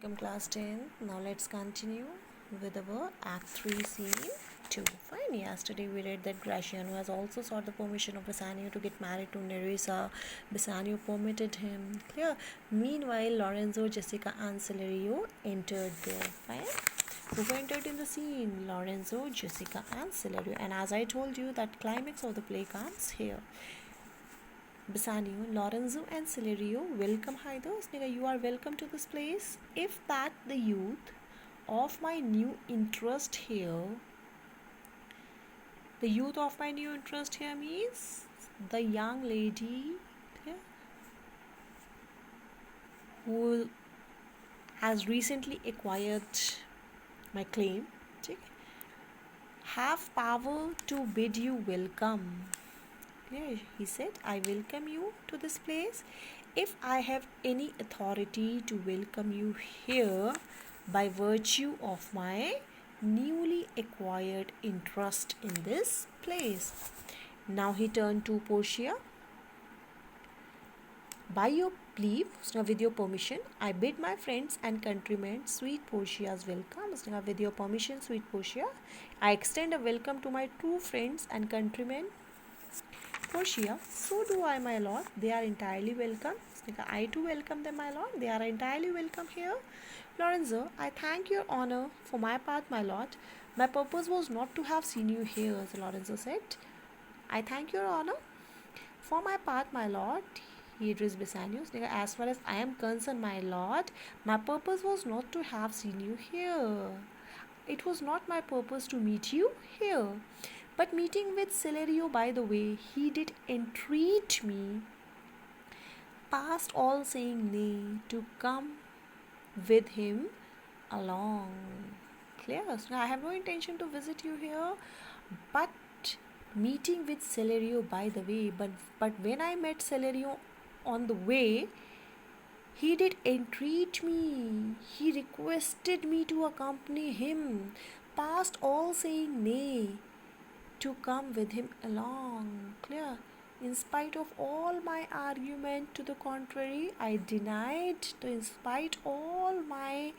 Welcome class 10. Now let's continue with our Act 3 scene 2. Fine, yesterday we read that Graciano has also sought the permission of Bassanio to get married to Nerissa. Bassanio permitted him. Clear? Meanwhile, Lorenzo, Jessica and Celerio entered there. Fine? Who entered in the scene? Lorenzo, Jessica and Celerio. And as I told you, that climax of the play comes here. Bassanio, Lorenzo and Celerio welcome Haider. You are welcome to this place. If that the youth of my new interest here, the youth of my new interest here means the young lady who has recently acquired my claim, have power to bid you welcome. He said, I welcome you to this place. If I have any authority to welcome you here by virtue of my newly acquired interest in this place. Now he turned to Portia. By your leave, with your permission, I bid my friends and countrymen sweet Portia's welcome. With your permission, sweet Portia, I extend a welcome to my true friends and countrymen. Portia, so do I, my lord. They are entirely welcome. I too welcome them, my lord. They are entirely welcome here. Lorenzo, I thank your honor. For my part, my lord, my purpose was not to have seen you here, Lorenzo said. I thank your honor. For my part, my lord, he addressed Bassanio. As far as I am concerned, my lord, my purpose was not to have seen you here. It was not my purpose to meet you here. But meeting with Celerio, by the way, he did entreat me, past all saying nay, to come with him along. Clear? So I have no intention to visit you here, but meeting with Celerio, by the way, but when I met Celerio on the way, he did entreat me. He requested me to accompany him, past all saying nay, to come with him along. Clear? In spite of all my argument to the contrary, I denied. In spite all my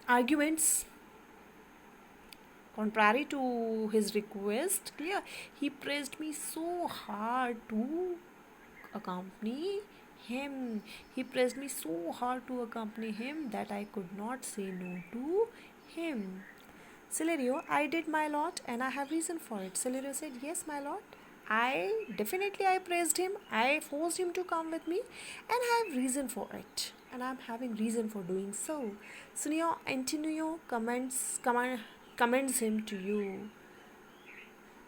arguments contrary to his request, clear, he pressed me so hard to accompany him. He pressed me so hard to accompany him that I could not say no to him. Celerio, I did, my lord, and I have reason for it. Celerio said, yes, my lord. I praised him. I forced him to come with me, and I have reason for it. And I am having reason for doing so. Signor Antonio commends him to you.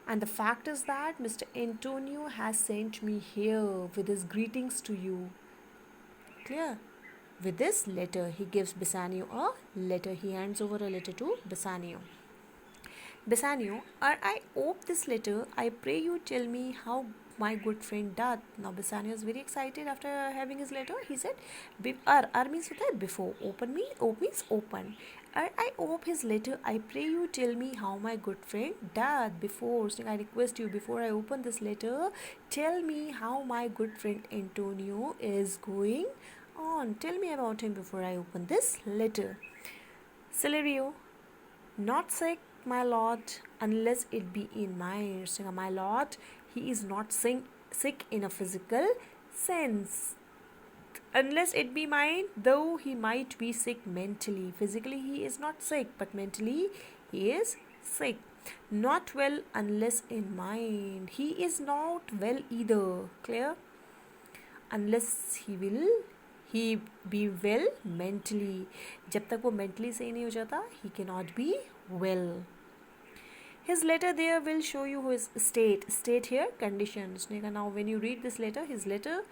And the fact is that Mr. Antonio has sent me here with his greetings to you. Clear? With this letter, he gives Bassanio a letter. He hands over a letter to Bassanio. Bassanio, ere I ope this letter, I pray you tell me how my good friend doth. Now Bassanio is very excited after having his letter. He said, ar means before, open means open. Ere I ope his letter, I pray you tell me how my good friend doth. Before, I request you, before I open this letter, tell me how my good friend Antonio is going on. Tell me about him before I open this letter. Celerio, not sick, my lord, unless it be in mind. My lord, he is not sick in a physical sense. Unless it be mind, though he might be sick mentally. Physically he is not sick, but mentally he is sick. Not well unless in mind. He is not well either. Clear? Unless he be well mentally. जब तक वो mentally सही नहीं हो जाता, he cannot be well. His letter there will show you his state here, conditions. Now when you read this letter, his letter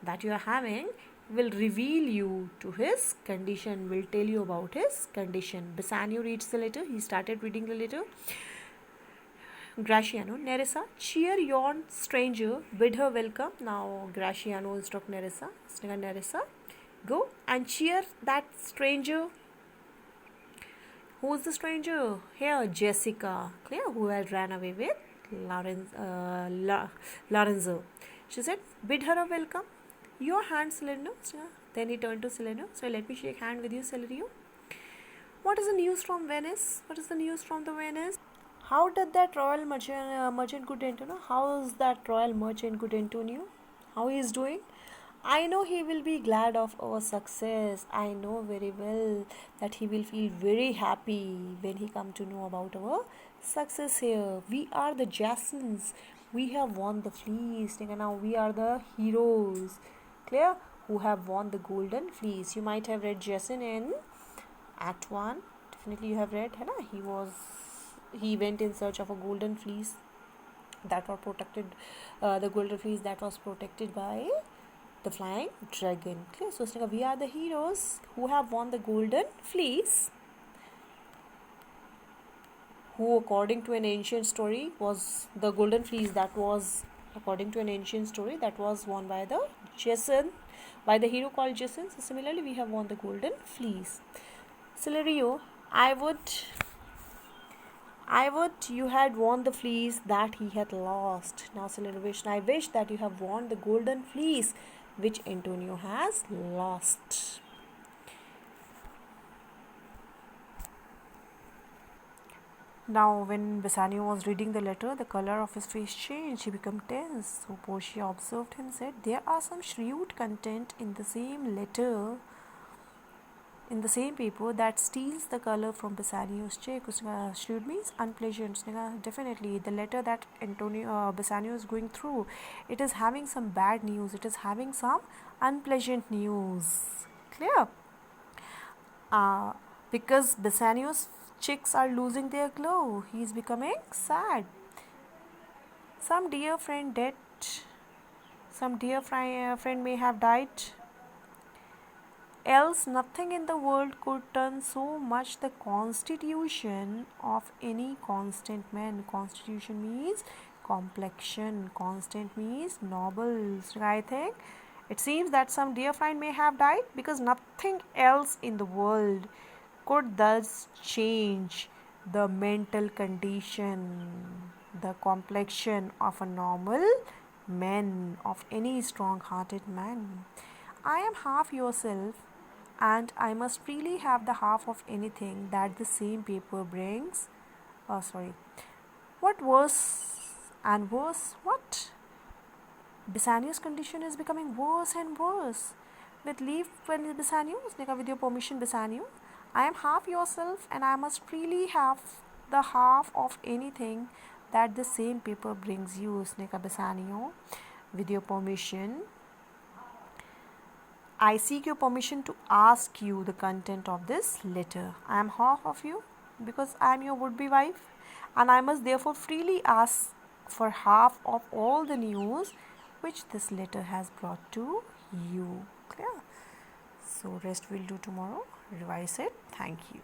that you are having will reveal you to his condition, will tell you about his condition. Bassanio reads the letter. He started reading the letter. Graciano, Nerissa, cheer yon stranger, bid her welcome. Now Graciano instruct Nerissa. Nerissa, go and cheer that stranger. Who is the stranger? Here, Jessica. Clear? Who had ran away with Lorenzo. She said, bid her a welcome. Your hand, Linda. Then he turned to Celerio. So let me shake hand with you, Celerio. What is the news from Venice? What is the news from the Venice? How did that royal merchant good Antonio? How is that royal merchant good Antonio? How he is doing? I know he will be glad of our success. I know very well that he will feel very happy when he come to know about our success here. We are the Jasons. We have won the fleece. Now we are the heroes. Clear? Who have won the golden fleece. You might have read Jason in Act 1. Definitely you have read. Hai na? He went in search of a golden fleece that was protected, the golden fleece that was protected by the flying dragon. Clear? So we are the heroes who have won the golden fleece, who according to an ancient story was the golden fleece that was, according to an ancient story, that was won by the Jason, by the hero called Jason. So similarly we have won the golden fleece. Celerio, I would you had won the fleece that he had lost. Now Celebration, I wish that you have won the golden fleece which Antonio has lost. Now when Bassanio was reading the letter, the color of his face changed. He became tense. So Portia observed him and said, there are some shrewd content in the same letter, in the same paper, that steals the color from Bassanio's cheek. Shrewd means unpleasant. Definitely the letter that Bassanio is going through, it is having some bad news. It is having some unpleasant news. Clear? Because Bassanio's cheeks are losing their glow. He is becoming sad. Some dear friend dead. Some dear friend may have died. Else nothing in the world could turn so much the constitution of any constant man. Constitution means complexion. Constant means noble. I think it seems that some dear friend may have died because nothing else in the world could thus change the mental condition, the complexion of a normal man, of any strong-hearted man. I am half yourself, and I must freely have the half of anything that the same paper brings. What worse and worse? What? Bassanio's condition is becoming worse and worse. With leave, Bassanio, with your permission, Bassanio, I am half yourself, and I must freely have the half of anything that the same paper brings you. Bassanio, with your permission, I seek your permission to ask you the content of this letter. I am half of you because I am your would-be wife, and I must therefore freely ask for half of all the news which this letter has brought to you. Clear? So rest we'll do tomorrow. Revise it. Thank you.